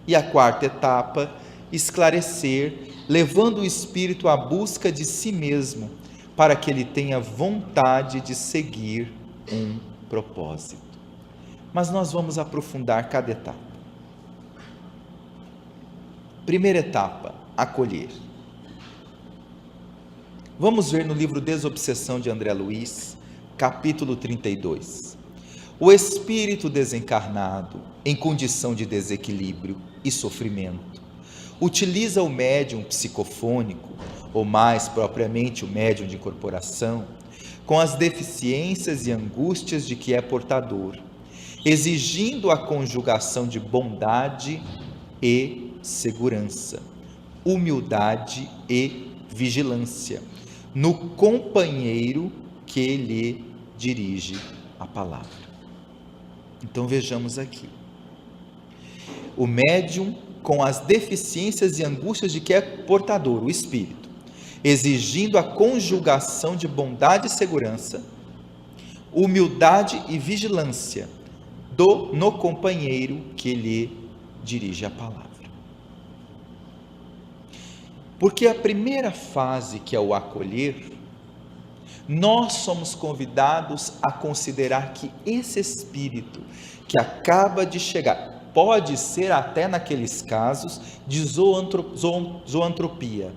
E a quarta etapa, esclarecer, levando o espírito à busca de si mesmo, para que ele tenha vontade de seguir um propósito. Mas nós vamos aprofundar cada etapa. Primeira etapa, acolher. Vamos ver no livro Desobsessão de André Luiz, capítulo 32. O espírito desencarnado, em condição de desequilíbrio e sofrimento, utiliza o médium psicofônico, ou mais propriamente o médium de incorporação, com as deficiências e angústias de que é portador, exigindo a conjugação de bondade e segurança, humildade e vigilância, no companheiro que lhe dirige a palavra. Então vejamos aqui. O médium com as deficiências e angústias de que é portador, o espírito, exigindo a conjugação de bondade e segurança, humildade e vigilância no companheiro que lhe dirige a palavra. Porque a primeira fase, que é o acolher, nós somos convidados a considerar que esse espírito que acaba de chegar, pode ser até naqueles casos de zoantropia,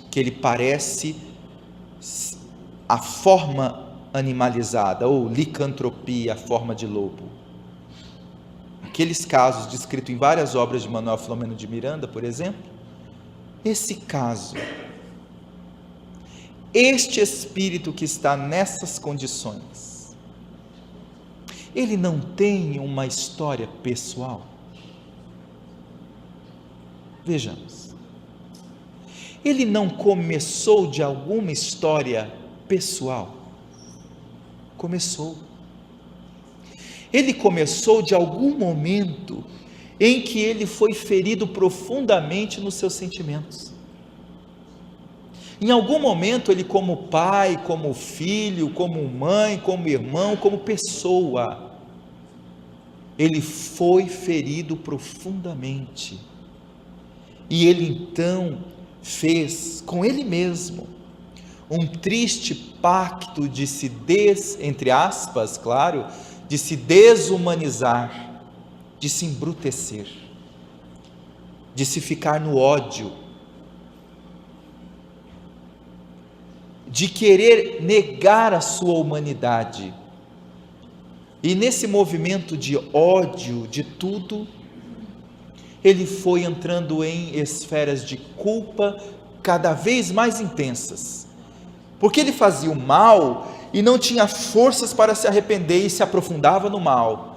que ele parece a forma animalizada, ou licantropia, a forma de lobo. Aqueles casos descritos em várias obras de Manuel Filomeno de Miranda, por exemplo. Esse caso, este espírito que está nessas condições, ele não tem uma história pessoal? Vejamos. Ele não começou de alguma história pessoal? Começou. Ele começou de algum momento em que ele foi ferido profundamente nos seus sentimentos. Em algum momento ele, como pai, como filho, como mãe, como irmão, como pessoa, ele foi ferido profundamente. E ele então fez com ele mesmo um triste pacto de se entre aspas, claro, de se desumanizar, de se embrutecer, de se ficar no ódio, de querer negar a sua humanidade. E nesse movimento de ódio de tudo, ele foi entrando em esferas de culpa cada vez mais intensas, porque ele fazia o mal e não tinha forças para se arrepender e se aprofundava no mal,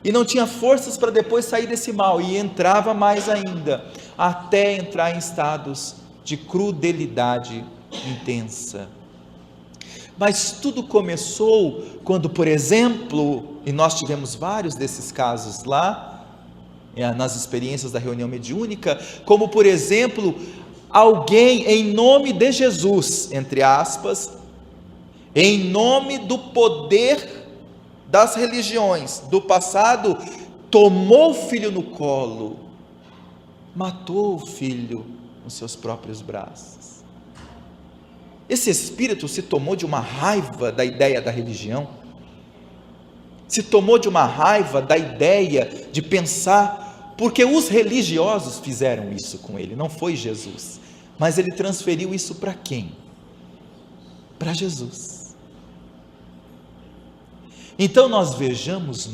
e não tinha forças para depois sair desse mal, e entrava mais ainda, até entrar em estados de crudelidade intensa. Mas tudo começou quando, por exemplo, e nós tivemos vários desses casos lá, nas experiências da reunião mediúnica, como por exemplo, alguém em nome de Jesus, entre aspas, em nome do poder das religiões do passado, tomou o filho no colo, matou o filho nos seus próprios braços. Esse espírito se tomou de uma raiva da ideia da religião, se tomou de uma raiva da ideia de pensar, porque os religiosos fizeram isso com ele, não foi Jesus, mas ele transferiu isso para quem? Para Jesus. Então nós vejamos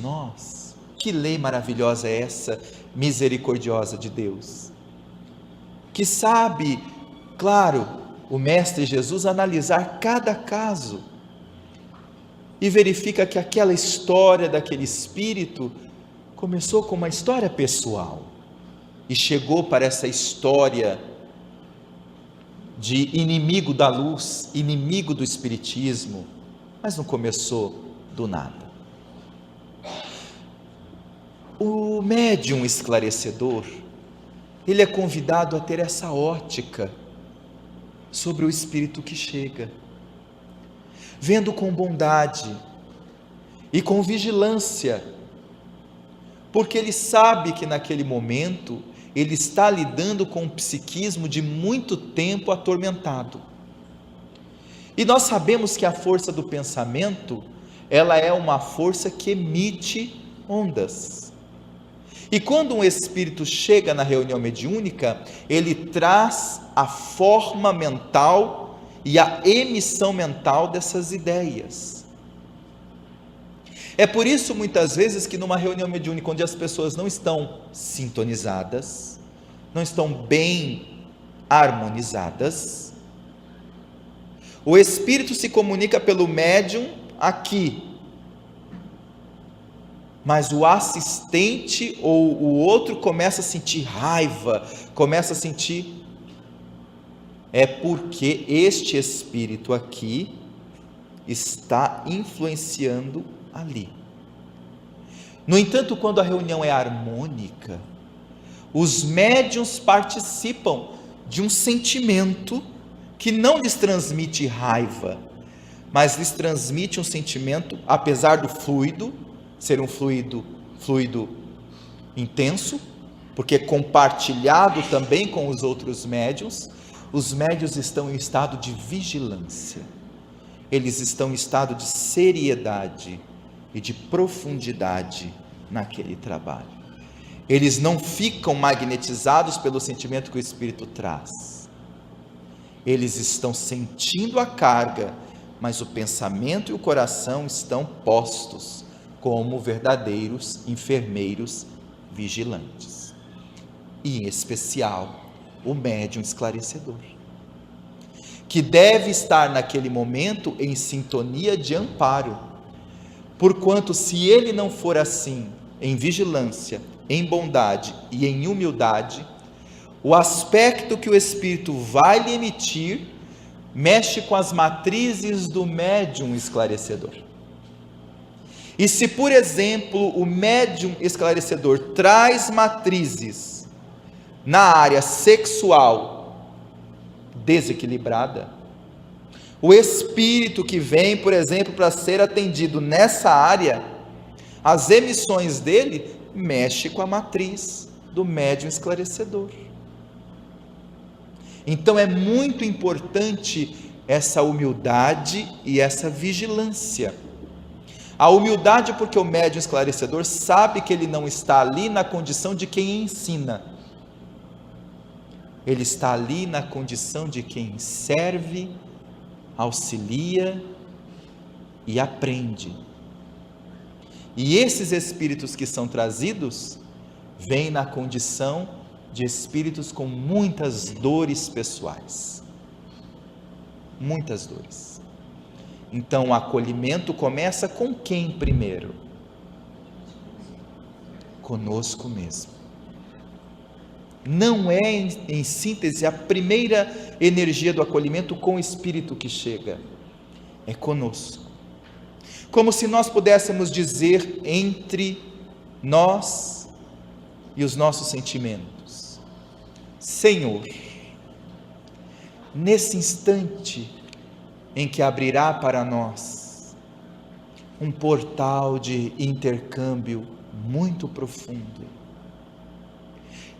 que lei maravilhosa é essa, misericordiosa de Deus, que sabe, claro, o Mestre Jesus analisar cada caso, e verifica que aquela história daquele espírito começou com uma história pessoal, e chegou para essa história de inimigo da luz, inimigo do espiritismo, mas não começou do nada. O médium esclarecedor, ele é convidado a ter essa ótica sobre o espírito que chega, vendo com bondade e com vigilância, porque ele sabe que naquele momento ele está lidando com um psiquismo de muito tempo atormentado. E nós sabemos que a força do pensamento, ela é uma força que emite ondas. E quando um espírito chega na reunião mediúnica, ele traz a forma mental e a emissão mental dessas ideias. É por isso, muitas vezes, que numa reunião mediúnica onde as pessoas não estão sintonizadas, não estão bem harmonizadas, o espírito se comunica pelo médium aqui, mas o assistente ou o outro começa a sentir raiva, começa a sentir... É porque este espírito aqui está influenciando ali. No entanto, quando a reunião é harmônica, os médiuns participam de um sentimento que não lhes transmite raiva, mas lhes transmite um sentimento, apesar do fluido ser um fluido intenso, porque é compartilhado também com os outros médiuns. Os médiuns estão em estado de vigilância, eles estão em estado de seriedade e de profundidade naquele trabalho. Eles não ficam magnetizados pelo sentimento que o Espírito traz. Eles estão sentindo a carga, mas o pensamento e o coração estão postos como verdadeiros enfermeiros vigilantes. E em especial, o médium esclarecedor, que deve estar naquele momento em sintonia de amparo, porquanto se ele não for assim, em vigilância, em bondade e em humildade, o aspecto que o Espírito vai lhe emitir mexe com as matrizes do médium esclarecedor. E se, por exemplo, o médium esclarecedor traz matrizes na área sexual desequilibrada, o espírito que vem, por exemplo, para ser atendido nessa área, as emissões dele mexem com a matriz do médium esclarecedor. Então é muito importante essa humildade e essa vigilância. A humildade porque o médium esclarecedor sabe que ele não está ali na condição de quem ensina, ele está ali na condição de quem serve, auxilia e aprende. E esses espíritos que são trazidos, vêm na condição de espíritos com muitas dores pessoais. Muitas dores. Então o acolhimento começa com quem primeiro? Conosco mesmo. Não é, em síntese, a primeira energia do acolhimento com o espírito que chega, é conosco. Como se nós pudéssemos dizer entre nós e os nossos sentimentos: Senhor, nesse instante em que abrirá para nós um portal de intercâmbio muito profundo,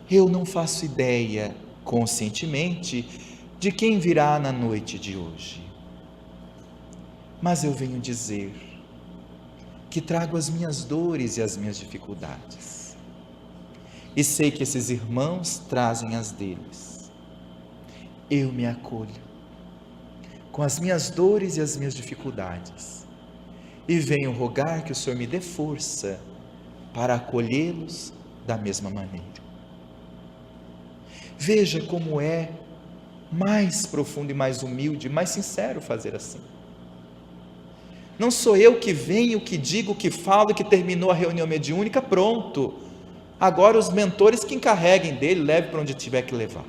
eu não faço ideia conscientemente de quem virá na noite de hoje, mas eu venho dizer que trago as minhas dores e as minhas dificuldades, e sei que esses irmãos trazem as deles. Eu me acolho com as minhas dores e as minhas dificuldades, e venho rogar que o Senhor me dê força para acolhê-los da mesma maneira. Veja como é mais profundo e mais humilde, mais sincero fazer assim. Não sou eu que venho, que digo, que falo, que terminou a reunião mediúnica, pronto. Agora os mentores que encarreguem dele, leve para onde tiver que levar.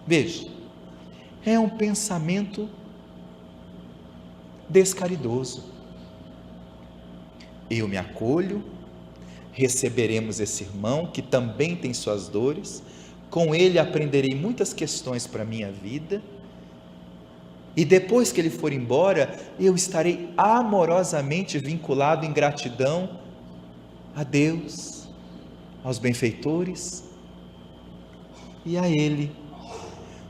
Veja, é um pensamento descaridoso. Eu me acolho, receberemos esse irmão que também tem suas dores, com ele aprenderei muitas questões para a minha vida, e depois que ele for embora, eu estarei amorosamente vinculado em gratidão a Deus, aos benfeitores e a Ele,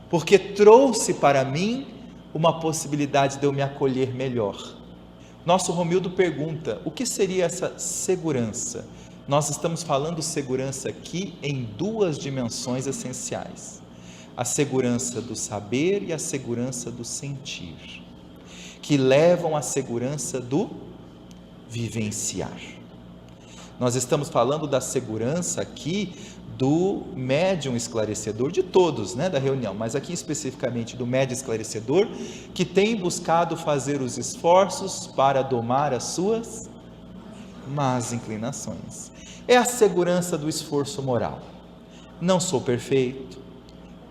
porque trouxe para mim uma possibilidade de eu me acolher melhor. Nosso Romildo pergunta, o que seria essa segurança? Nós estamos falando segurança aqui em duas dimensões essenciais: a segurança do saber e a segurança do sentir, que levam à segurança do vivenciar. Nós estamos falando da segurança aqui do médium esclarecedor, de todos, da reunião, mas aqui especificamente do médium esclarecedor, que tem buscado fazer os esforços para domar as suas más inclinações. É a segurança do esforço moral. Não sou perfeito,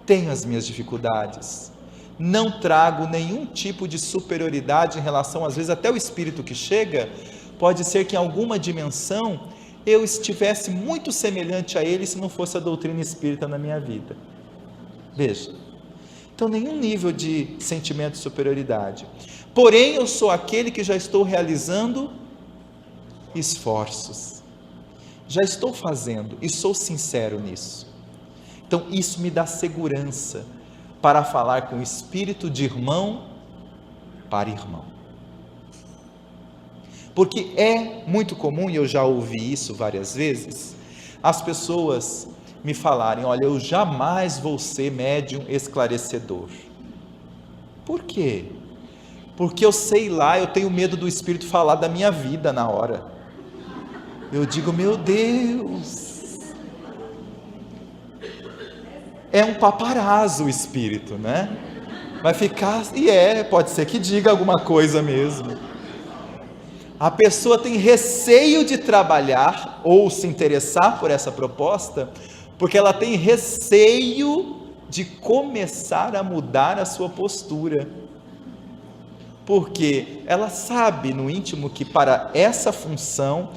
tenho as minhas dificuldades, não trago nenhum tipo de superioridade em relação, às vezes até o espírito que chega, pode ser que em alguma dimensão eu estivesse muito semelhante a ele se não fosse a doutrina espírita na minha vida. Veja, então nenhum nível de sentimento de superioridade, porém eu sou aquele que já estou realizando esforços, já estou fazendo e sou sincero nisso. Então isso me dá segurança para falar com o espírito de irmão para irmão. Porque é muito comum, e eu já ouvi isso várias vezes, as pessoas me falarem, olha, eu jamais vou ser médium esclarecedor. Por quê? Porque eu sei lá, eu tenho medo do espírito falar da minha vida na hora. Eu digo, meu Deus, é um paparazzo o espírito, vai ficar, pode ser que diga alguma coisa mesmo. A pessoa tem receio de trabalhar ou se interessar por essa proposta, porque ela tem receio de começar a mudar a sua postura, porque ela sabe no íntimo que para essa função,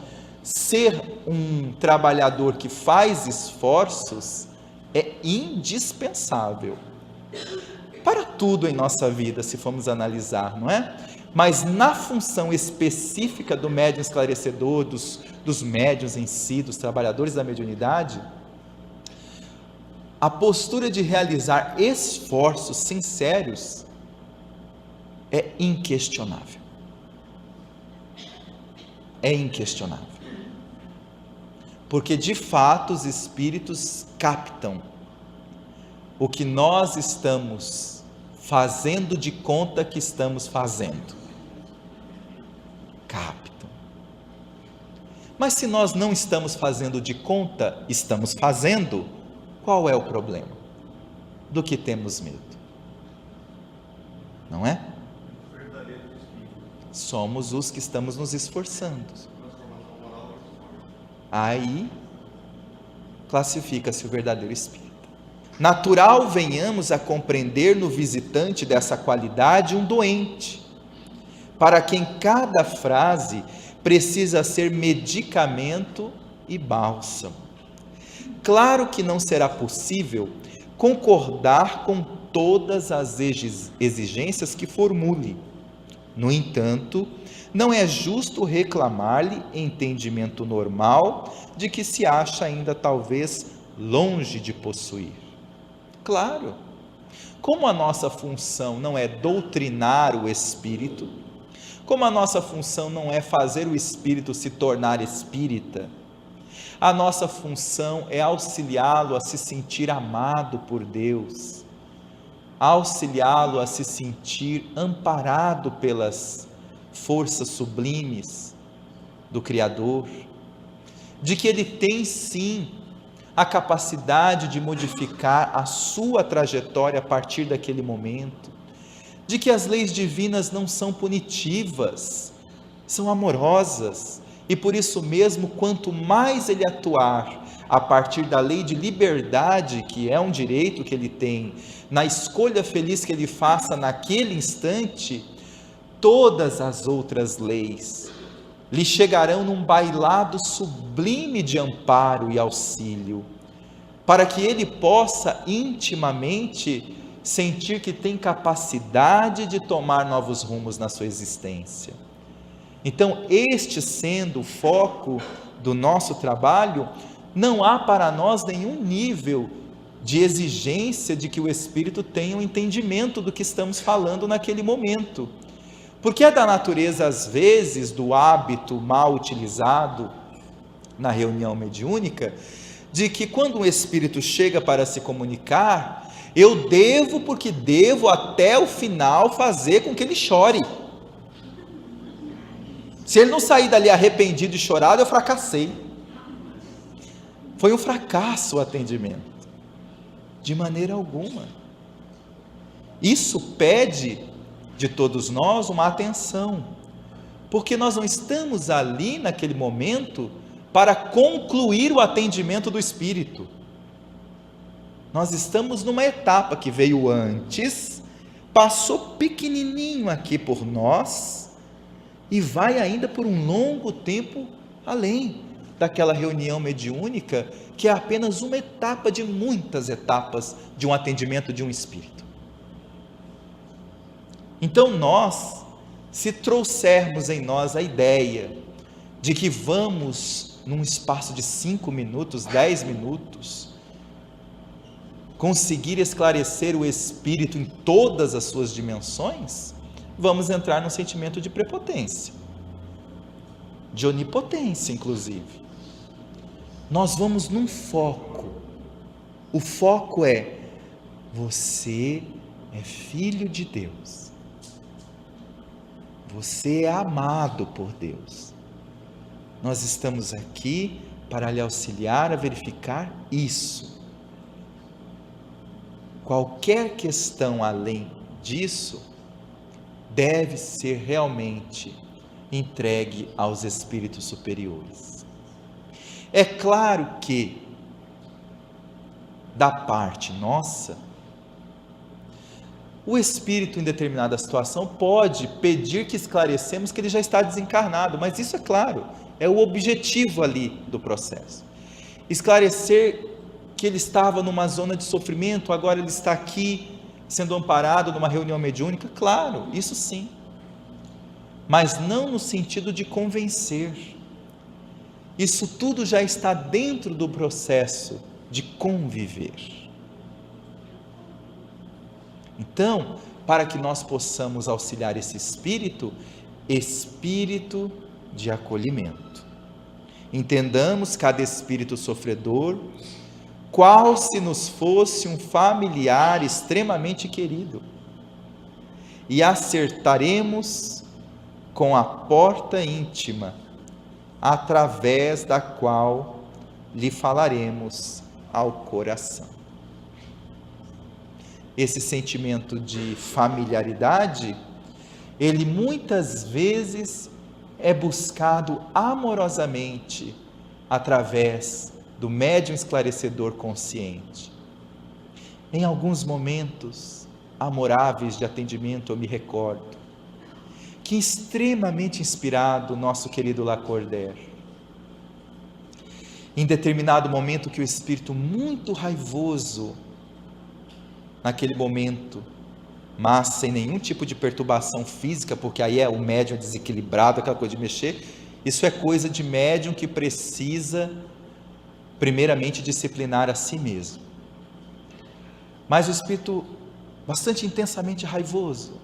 ser um trabalhador que faz esforços é indispensável, para tudo em nossa vida, se formos analisar, não é? Mas na função específica do médium esclarecedor, dos médiuns em si, dos trabalhadores da mediunidade, a postura de realizar esforços sinceros é inquestionável. É inquestionável. Porque de fato os espíritos captam o que nós estamos fazendo de conta que estamos fazendo. Captam. Mas se nós não estamos fazendo de conta, estamos fazendo, qual é o problema? Do que temos medo? Não é? Somos os que estamos nos esforçando. Aí classifica-se o verdadeiro espírito. Natural venhamos a compreender no visitante dessa qualidade um doente, para quem cada frase precisa ser medicamento e bálsamo. Claro que não será possível concordar com todas as exigências que formule. No entanto, não é justo reclamar-lhe entendimento normal de que se acha ainda talvez longe de possuir. Claro, como a nossa função não é doutrinar o espírito, como a nossa função não é fazer o espírito se tornar espírita, a nossa função é auxiliá-lo a se sentir amado por Deus, auxiliá-lo a se sentir amparado pelas forças sublimes do Criador, de que ele tem sim a capacidade de modificar a sua trajetória a partir daquele momento, de que as leis divinas não são punitivas, são amorosas, e por isso mesmo, quanto mais ele atuar a partir da lei de liberdade, que é um direito que ele tem, na escolha feliz que ele faça naquele instante, todas as outras leis lhe chegarão num bailado sublime de amparo e auxílio, para que ele possa intimamente sentir que tem capacidade de tomar novos rumos na sua existência. Então, este sendo o foco do nosso trabalho, não há para nós nenhum nível de exigência de que o Espírito tenha um entendimento do que estamos falando naquele momento, porque é da natureza, às vezes, do hábito mal utilizado na reunião mediúnica, de que quando um Espírito chega para se comunicar, eu devo, porque devo até o final fazer com que ele chore. Se ele não sair dali arrependido e chorado, eu fracassei. Foi um fracasso o atendimento. De maneira alguma. Isso pede de todos nós uma atenção, porque nós não estamos ali naquele momento para concluir o atendimento do Espírito. Nós estamos numa etapa que veio antes, passou pequenininho aqui por nós e vai ainda por um longo tempo além daquela reunião mediúnica, que é apenas uma etapa de muitas etapas de um atendimento de um espírito. Então nós, se trouxermos em nós a ideia de que vamos, num espaço de 5 minutos, 10 minutos, conseguir esclarecer o espírito em todas as suas dimensões, vamos entrar num sentimento de prepotência, de onipotência, inclusive. Nós vamos num foco. O foco é: você é filho de Deus. Você é amado por Deus. Nós estamos aqui para lhe auxiliar a verificar isso. Qualquer questão além disso deve ser realmente entregue aos espíritos superiores. É claro que, da parte nossa, o espírito em determinada situação pode pedir que esclarecemos que ele já está desencarnado, mas isso é claro, é o objetivo ali do processo. Esclarecer que ele estava numa zona de sofrimento, agora ele está aqui sendo amparado numa reunião mediúnica, claro, isso sim, mas não no sentido de convencer. Isso tudo já está dentro do processo de conviver. Então, para que nós possamos auxiliar esse espírito de acolhimento. Entendamos cada espírito sofredor, qual se nos fosse um familiar extremamente querido, e acertaremos com a porta íntima, através da qual lhe falaremos ao coração. Esse sentimento de familiaridade, ele muitas vezes é buscado amorosamente através do médium esclarecedor consciente. Em alguns momentos amoráveis de atendimento, eu me recordo que, extremamente inspirado, nosso querido Lacordaire, em determinado momento que o espírito muito raivoso, naquele momento, mas sem nenhum tipo de perturbação física, porque aí é o médium desequilibrado, aquela coisa de mexer, isso é coisa de médium que precisa primeiramente disciplinar a si mesmo. Mas o espírito bastante intensamente raivoso,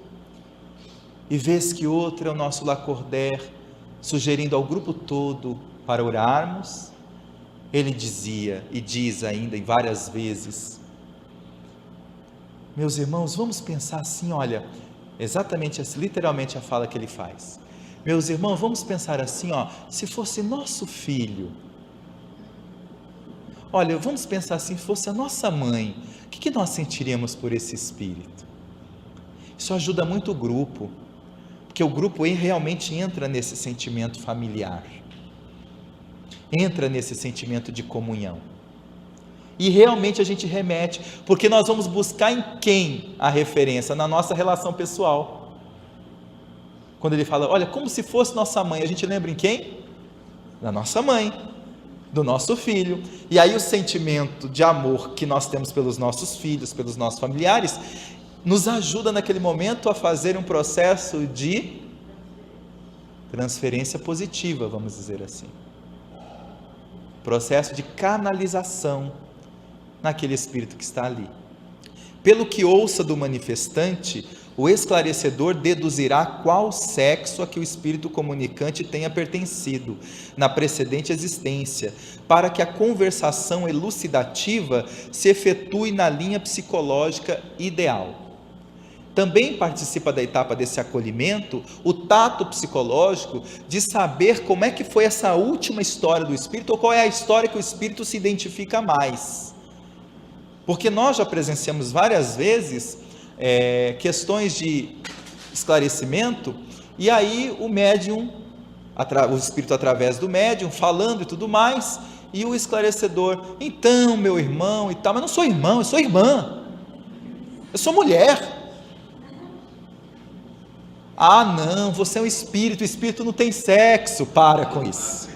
e vez que outra, o nosso Lacordaire, sugerindo ao grupo todo para orarmos, ele dizia, e diz ainda em várias vezes: meus irmãos, vamos pensar assim, olha, exatamente assim, literalmente a fala que ele faz. Meus irmãos, vamos pensar assim, se fosse nosso filho, olha, vamos pensar assim, se fosse a nossa mãe, o que nós sentiríamos por esse espírito? Isso ajuda muito o grupo, porque o grupo realmente entra nesse sentimento familiar, entra nesse sentimento de comunhão, e realmente a gente remete, porque nós vamos buscar em quem a referência? Na nossa relação pessoal. Quando ele fala, olha, como se fosse nossa mãe, a gente lembra em quem? Da nossa mãe, do nosso filho. E aí o sentimento de amor que nós temos pelos nossos filhos, pelos nossos familiares, nos ajuda naquele momento a fazer um processo de transferência positiva, vamos dizer assim. processo de canalização naquele espírito que está ali. Pelo que ouça do manifestante, o esclarecedor deduzirá qual sexo a que o espírito comunicante tenha pertencido na precedente existência, para que a conversação elucidativa se efetue na linha psicológica ideal. Também participa da etapa desse acolhimento o tato psicológico de saber como é que foi essa última história do espírito, ou qual é a história que o espírito se identifica mais. Porque nós já presenciamos várias vezes questões de esclarecimento, e aí o médium, o espírito através do médium, falando e tudo mais, e o esclarecedor, então meu irmão e tal, mas não sou irmão, eu sou irmã, eu sou mulher. Ah não, você é um espírito, o espírito não tem sexo, para com isso.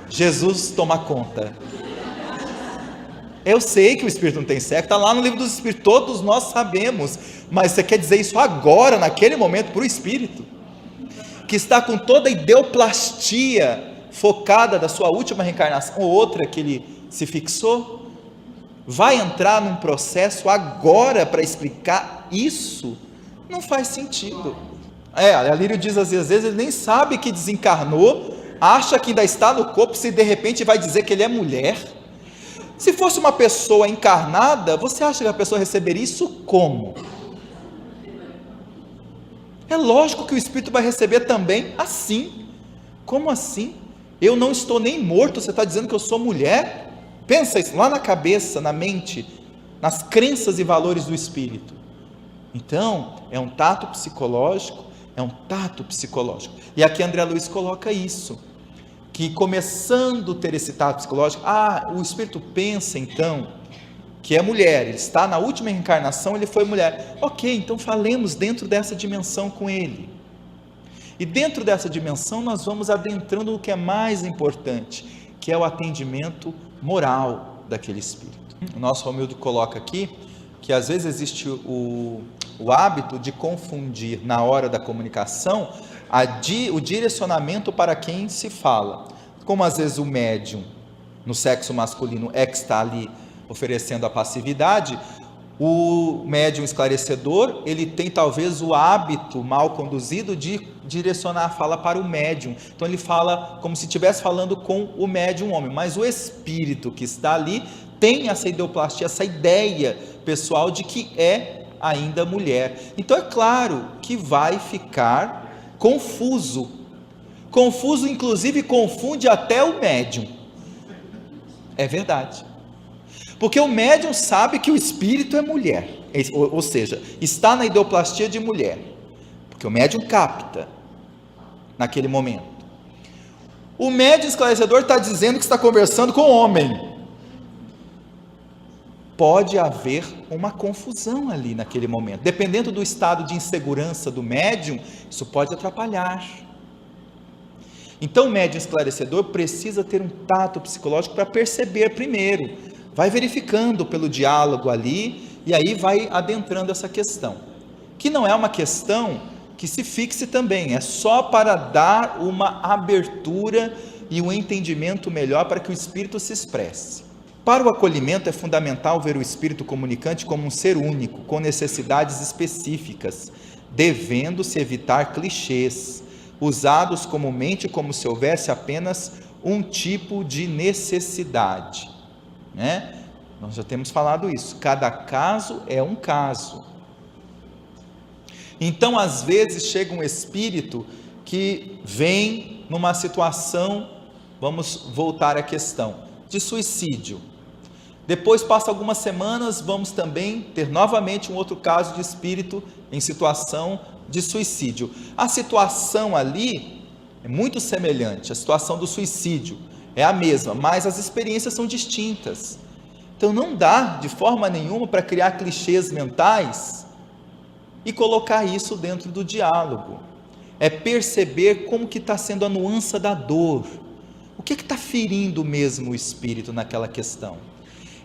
Jesus toma conta. Eu sei que o espírito não tem sexo, está lá no livro dos espíritos, todos nós sabemos, mas você quer dizer isso agora, naquele momento, para o espírito, que está com toda a ideoplastia focada da sua última reencarnação, ou outra que ele se fixou, vai entrar num processo agora para explicar isso? Não faz sentido. A Lírio diz às vezes ele nem sabe que desencarnou, acha que ainda está no corpo, se de repente vai dizer que ele é mulher. Se fosse uma pessoa encarnada, você acha que a pessoa receberia isso como? É lógico que o espírito vai receber também assim. Como assim? Eu não estou nem morto, você está dizendo que eu sou mulher? Pensa isso lá na cabeça, na mente, nas crenças e valores do espírito. Então, é um tato psicológico, E aqui André Luiz coloca isso, que começando a ter esse tato psicológico, o espírito pensa então, que é mulher, ele está na última reencarnação, ele foi mulher. Ok, então falemos dentro dessa dimensão com ele. E dentro dessa dimensão nós vamos adentrando no que é mais importante, que é o atendimento moral daquele espírito. O nosso Romildo coloca aqui, que às vezes existe o hábito de confundir na hora da comunicação o direcionamento para quem se fala. Como às vezes o médium no sexo masculino que está ali oferecendo a passividade, o médium esclarecedor, ele tem talvez o hábito mal conduzido de direcionar a fala para o médium. Então ele fala como se estivesse falando com o médium homem, mas o espírito que está ali tem essa ideoplastia, essa ideia pessoal de que é ainda mulher. Então é claro que vai ficar confuso, inclusive confunde até o médium. É verdade, porque o médium sabe que o espírito é mulher, ou seja, está na ideoplastia de mulher, porque o médium capta naquele momento. O médium esclarecedor está dizendo que está conversando com o homem. Pode haver uma confusão ali naquele momento, dependendo do estado de insegurança do médium, isso pode atrapalhar. Então o médium esclarecedor precisa ter um tato psicológico para perceber primeiro, vai verificando pelo diálogo ali, e aí vai adentrando essa questão, que não é uma questão que se fixe também, é só para dar uma abertura e um entendimento melhor para que o espírito se expresse. Para o acolhimento é fundamental ver o espírito comunicante como um ser único, com necessidades específicas, devendo-se evitar clichês, usados comumente como se houvesse apenas um tipo de necessidade. Nós já temos falado isso, cada caso é um caso. Então, às vezes, chega um espírito que vem numa situação, vamos voltar à questão, de suicídio. Depois passa algumas semanas, vamos também ter novamente um outro caso de espírito em situação de suicídio. A situação ali é muito semelhante, a situação do suicídio é a mesma, mas as experiências são distintas. Então não dá de forma nenhuma para criar clichês mentais e colocar isso dentro do diálogo. É perceber como que está sendo a nuance da dor. O que está ferindo mesmo o espírito naquela questão?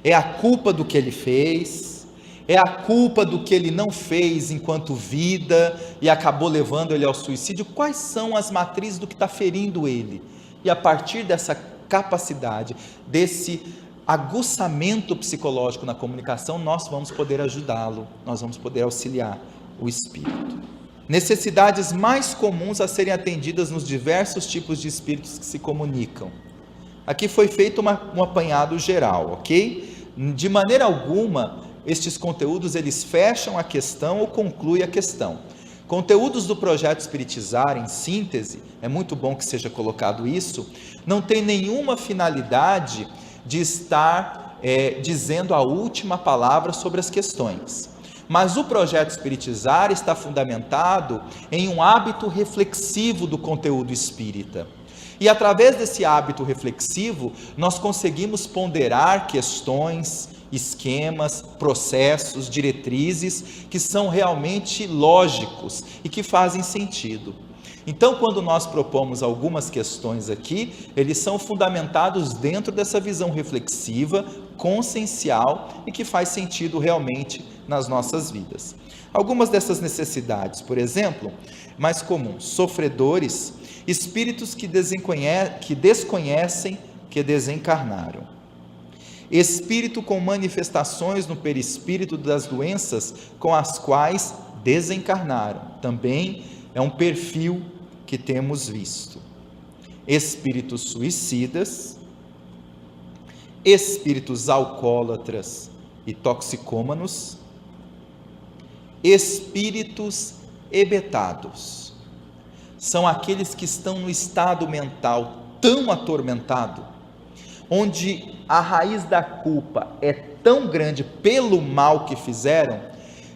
É a culpa do que ele fez? É a culpa do que ele não fez enquanto vida e acabou levando ele ao suicídio? Quais são as matrizes do que está ferindo ele? E a partir dessa capacidade, desse aguçamento psicológico na comunicação, nós vamos poder ajudá-lo, nós vamos poder auxiliar o espírito. Necessidades mais comuns a serem atendidas nos diversos tipos de espíritos que se comunicam. Aqui foi feito um apanhado geral, ok? De maneira alguma, estes conteúdos eles fecham a questão ou concluem a questão. Conteúdos do projeto Espiritizar, em síntese, é muito bom que seja colocado isso, não tem nenhuma finalidade de estar dizendo a última palavra sobre as questões. Mas o projeto Espiritizar está fundamentado em um hábito reflexivo do conteúdo espírita. E através desse hábito reflexivo, nós conseguimos ponderar questões, esquemas, processos, diretrizes que são realmente lógicos e que fazem sentido. Então, quando nós propomos algumas questões aqui, eles são fundamentados dentro dessa visão reflexiva, consciencial e que faz sentido realmente nas nossas vidas. Algumas dessas necessidades, por exemplo, mais comuns: sofredores, espíritos que desconhecem que desencarnaram. Espírito com manifestações no perispírito das doenças com as quais desencarnaram. Também é um perfil que temos visto. Espíritos suicidas, espíritos alcoólatras e toxicômanos, espíritos hebetados. São aqueles que estão no estado mental tão atormentado, onde a raiz da culpa é tão grande pelo mal que fizeram,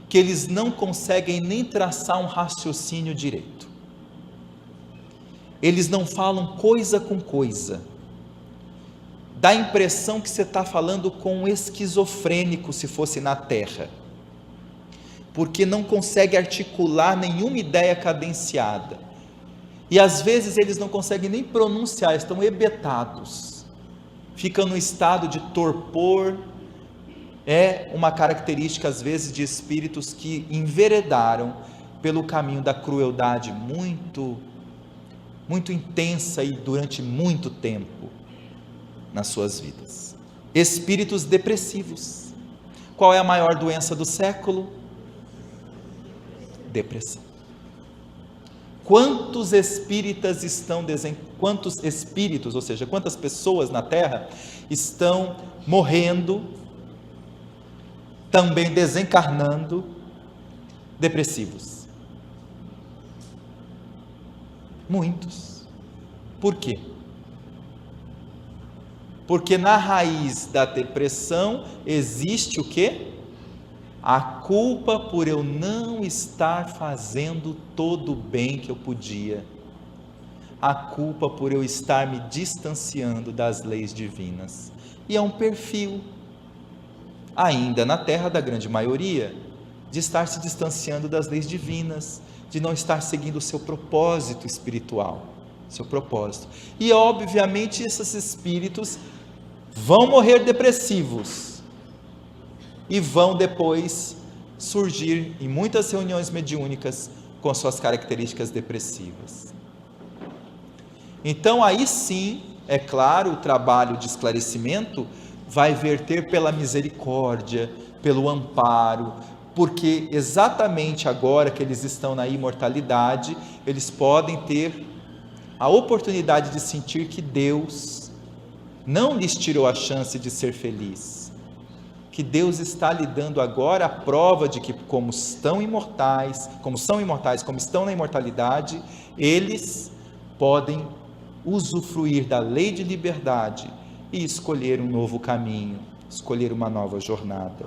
que eles não conseguem nem traçar um raciocínio direito. Eles não falam coisa com coisa. Dá a impressão que você está falando com um esquizofrênico, se fosse na Terra, porque não consegue articular nenhuma ideia cadenciada. E às vezes eles não conseguem nem pronunciar, estão hebetados, ficam no estado de torpor. É uma característica às vezes de espíritos que enveredaram pelo caminho da crueldade muito intensa e durante muito tempo nas suas vidas. Espíritos depressivos. Qual é a maior doença do século? Depressão. Quantos espíritas quantos espíritos, ou seja, quantas pessoas na Terra estão morrendo, também desencarnando, depressivos? Muitos. Por quê? Porque na raiz da depressão existe o quê? A culpa por eu não estar fazendo todo o bem que eu podia. A culpa por eu estar me distanciando das leis divinas. E é um perfil, ainda na Terra da grande maioria, de estar se distanciando das leis divinas, de não estar seguindo o seu propósito espiritual, seu propósito. E obviamente esses espíritos vão morrer depressivos e vão depois surgir em muitas reuniões mediúnicas com suas características depressivas. Então aí sim, é claro, o trabalho de esclarecimento vai verter pela misericórdia, pelo amparo, porque exatamente agora que eles estão na imortalidade, eles podem ter a oportunidade de sentir que Deus não lhes tirou a chance de ser feliz, que Deus está lhe dando agora a prova de que como são imortais, como estão na imortalidade, eles podem usufruir da lei de liberdade e escolher um novo caminho, escolher uma nova jornada.